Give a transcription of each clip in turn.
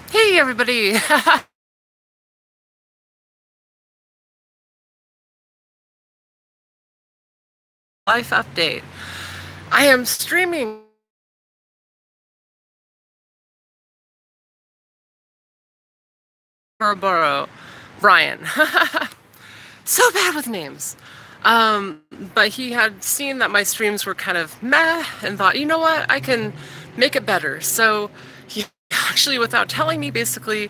Hey everybody! Life update. I am streaming Borough. Brian. So bad with names. But he had seen that my streams were kind of meh and thought, you know what, I can make it better. So he actually, without telling me, basically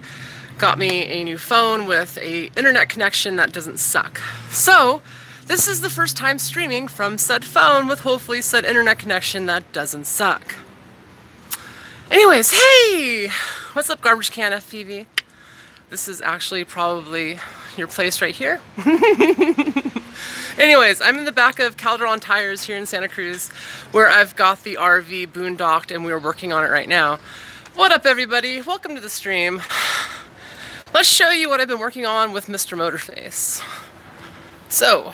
got me a new phone with a internet connection that doesn't suck. So this is the first time streaming from said phone with hopefully said internet connection that doesn't suck. Anyways, hey! What's up, Garbage Can FPV? This is actually probably your place right here. Anyways, I'm in the back of Calderon Tires here in Santa Cruz, where I've got the RV boondocked and we're working on it right now. What up, everybody? Welcome to the stream. Let's show you what I've been working on with Mr. Motorface. So,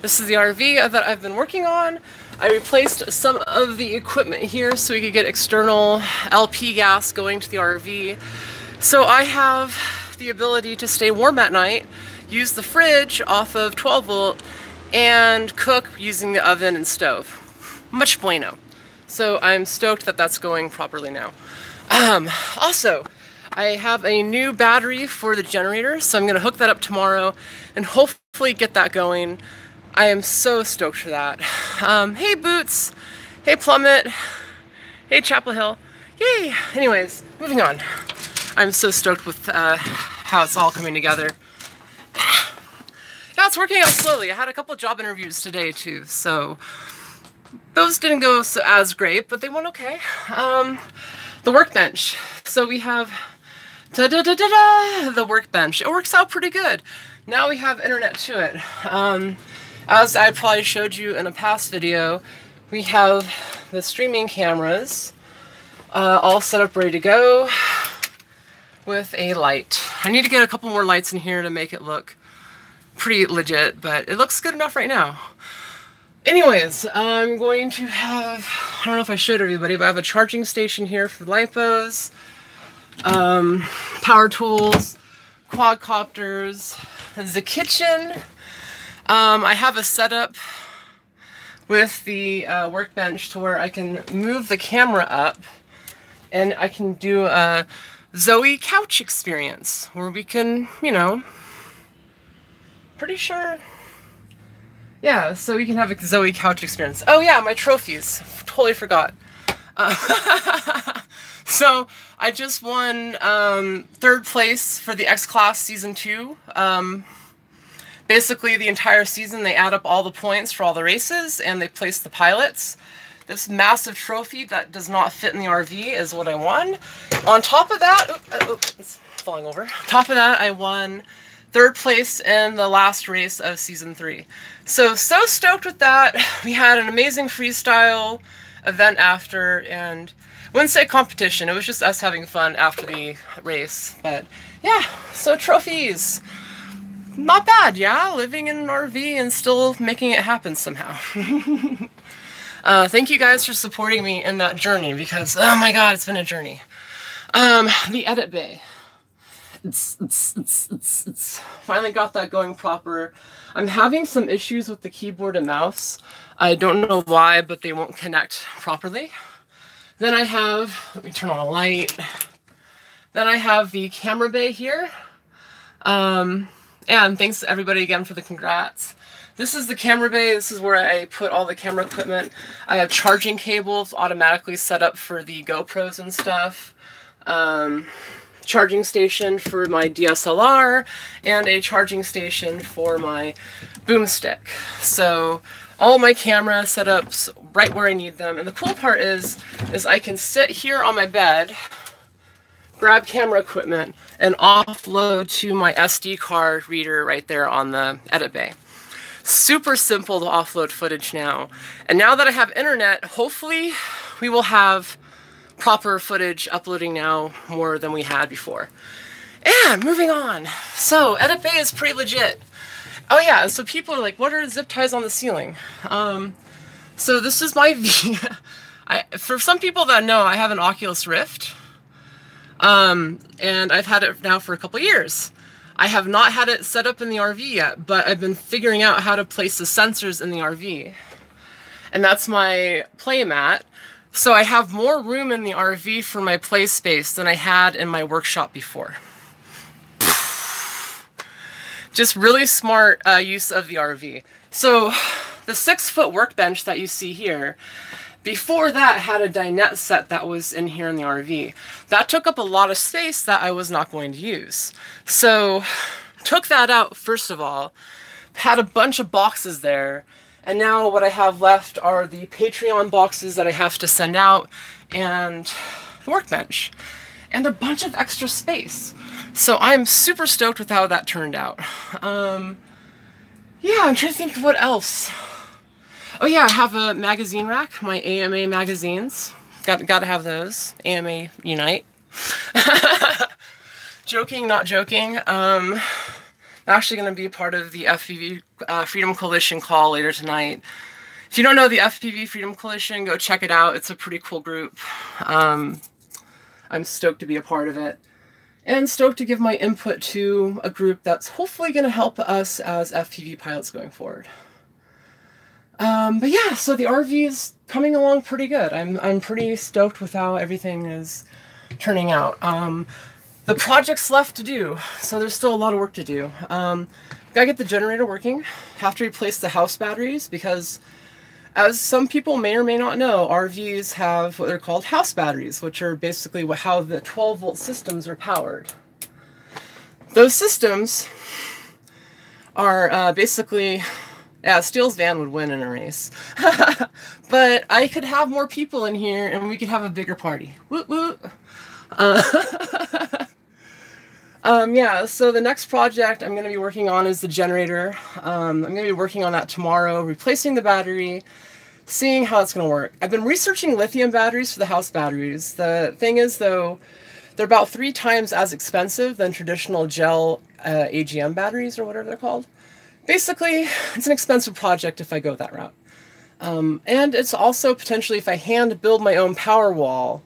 this is the RV that I've been working on. I replaced some of the equipment here so we could get external LP gas going to the RV. So I have the ability to stay warm at night, use the fridge off of 12 volt, and cook using the oven and stove. Much bueno. So I'm stoked that that's going properly now. Also, I have a new battery for the generator, so I'm going to hook that up tomorrow and hopefully get that going. I am so stoked for that. Hey Boots, hey Plummet, hey Chapel Hill, yay! Anyways, moving on. I'm so stoked with how it's all coming together. Yeah, it's working out slowly. I had a couple job interviews today too, so those didn't go as great, but they went okay. The workbench. So we have the workbench. It works out pretty good. Now we have internet to it. As I probably showed you in a past video, we have the streaming cameras all set up, ready to go, with a light. I need to get a couple more lights in here to make it look pretty legit, but it looks good enough right now. Anyways, I'm going to have, I don't know if I showed everybody, but I have a charging station here for lipos, power tools, quadcopters, the kitchen. I have a setup with the workbench to where I can move the camera up and I can do a Zoe couch experience where we can, you know, pretty sure, yeah, so we can have a Zoe couch experience. Oh yeah, my trophies, totally forgot. So I just won 3rd place for the X-Class Season 2. Basically, the entire season, they add up all the points for all the races, and they place the pilots. This massive trophy that does not fit in the RV is what I won. On top of that, it's falling over. On top of that, I won 3rd place in the last race of Season 3. So stoked with that. We had an amazing freestyle event after, and I wouldn't say competition, it was just us having fun after the race. But yeah, so trophies. Not bad, yeah? Living in an RV and still making it happen somehow. Thank you guys for supporting me in that journey because, oh my god, it's been a journey. The edit bay. It's finally got that going proper. I'm having some issues with the keyboard and mouse. I don't know why, but they won't connect properly. Then I have, let me turn on a light. Then I have the camera bay here. And thanks to everybody again for the congrats. This is the camera bay. This is where I put all the camera equipment. I have charging cables automatically set up for the GoPros and stuff. Charging station for my DSLR, and a charging station for my boomstick. So all my camera setups right where I need them. And the cool part is I can sit here on my bed, grab camera equipment, and offload to my SD card reader right there on the edit bay. Super simple to offload footage now. And now that I have internet, hopefully we will have proper footage uploading now more than we had before. And moving on. So edit bay is pretty legit. Oh yeah, so people are like, what are zip ties on the ceiling? So this is my for some people that know, I have an Oculus Rift. And I've had it now for a couple years. I have not had it set up in the RV yet, but I've been figuring out how to place the sensors in the RV. And that's my play mat. So I have more room in the RV for my play space than I had in my workshop before. Just really smart use of the RV. So the 6-foot workbench that you see here, before that had a dinette set that was in here in the RV. That took up a lot of space that I was not going to use. So took that out first of all, had a bunch of boxes there, and now what I have left are the Patreon boxes that I have to send out and the workbench and a bunch of extra space. So I'm super stoked with how that turned out. Yeah, I'm trying to think what else. Oh yeah, I have a magazine rack, my AMA magazines. Got to have those. AMA Unite. Joking, not joking. I'm actually going to be a part of the FPV Freedom Coalition call later tonight. If you don't know the FPV Freedom Coalition, go check it out. It's a pretty cool group. I'm stoked to be a part of it. And stoked to give my input to a group that's hopefully going to help us as FPV pilots going forward. But yeah, so the RV is coming along pretty good. I'm pretty stoked with how everything is turning out. The project's left to do, so there's still a lot of work to do. Gotta get the generator working. Have to replace the house batteries because, as some people may or may not know, RVs have what they're called house batteries, which are basically how the 12-volt systems are powered. Those systems are basically... Yeah, Steele's van would win in a race. But I could have more people in here and we could have a bigger party. Woot woot. Yeah, so the next project I'm going to be working on is the generator. I'm going to be working on that tomorrow, replacing the battery, seeing how it's going to work. I've been researching lithium batteries for the house batteries. The thing is, though, they're about 3 times as expensive than traditional gel AGM batteries, or whatever they're called. Basically, it's an expensive project if I go that route. And it's also potentially, if I hand build my own power wall,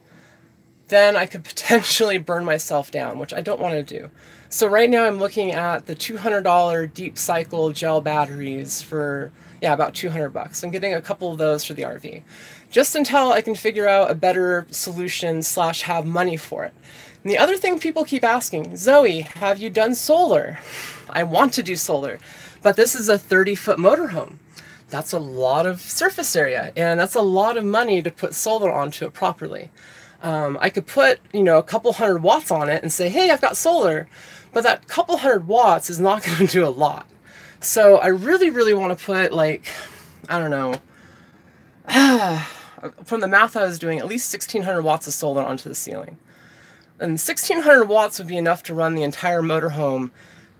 then I could potentially burn myself down, which I don't want to do. So right now I'm looking at the $200 deep cycle gel batteries for, yeah, about 200 bucks. I'm getting a couple of those for the RV, just until I can figure out a better solution / have money for it. And the other thing people keep asking, Zoe, have you done solar? I want to do solar. But this is a 30-foot motorhome. That's a lot of surface area, and that's a lot of money to put solar onto it properly. I could put, a couple 100 watts on it and say, hey, I've got solar, but that couple 100 watts is not going to do a lot. So I really, really want to put, like, I don't know, from the math I was doing, at least 1,600 watts of solar onto the ceiling. And 1,600 watts would be enough to run the entire motorhome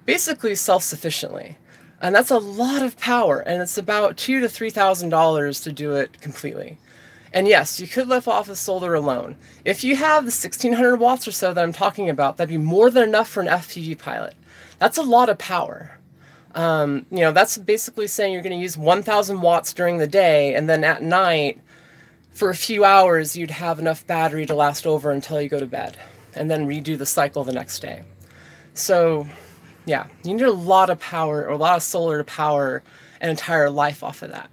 basically self-sufficiently. And that's a lot of power, and it's about $2,000 to $3,000 to do it completely. And yes, you could live off of solar alone. If you have the 1,600 watts or so that I'm talking about, that'd be more than enough for an FPV pilot. That's a lot of power. That's basically saying you're going to use 1,000 watts during the day, and then at night, for a few hours, you'd have enough battery to last over until you go to bed, and then redo the cycle the next day. So... yeah, you need a lot of power, or a lot of solar to power an entire life off of that.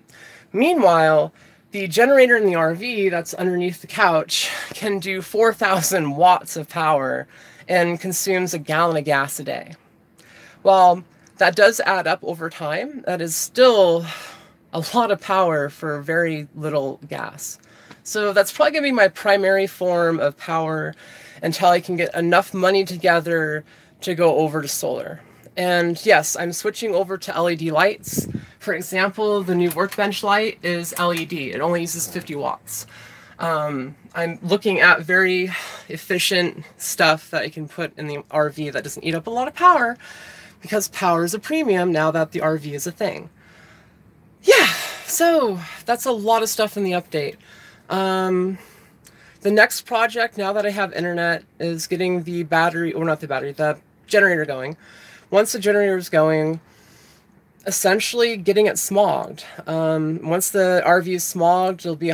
Meanwhile, the generator in the RV that's underneath the couch can do 4,000 watts of power and consumes 1 gallon of gas a day. While that does add up over time, that is still a lot of power for very little gas. So that's probably going to be my primary form of power until I can get enough money together to go over to solar. And yes, I'm switching over to LED lights. For example, the new workbench light is LED. It only uses 50 watts. I'm looking at very efficient stuff that I can put in the RV that doesn't eat up a lot of power, because power is a premium now that the RV is a thing. Yeah, so that's a lot of stuff in the update. The next project, now that I have internet, is getting the battery, or not the battery, the generator going. Once the generator is going, essentially getting it smogged. Once the RV is smogged, it'll be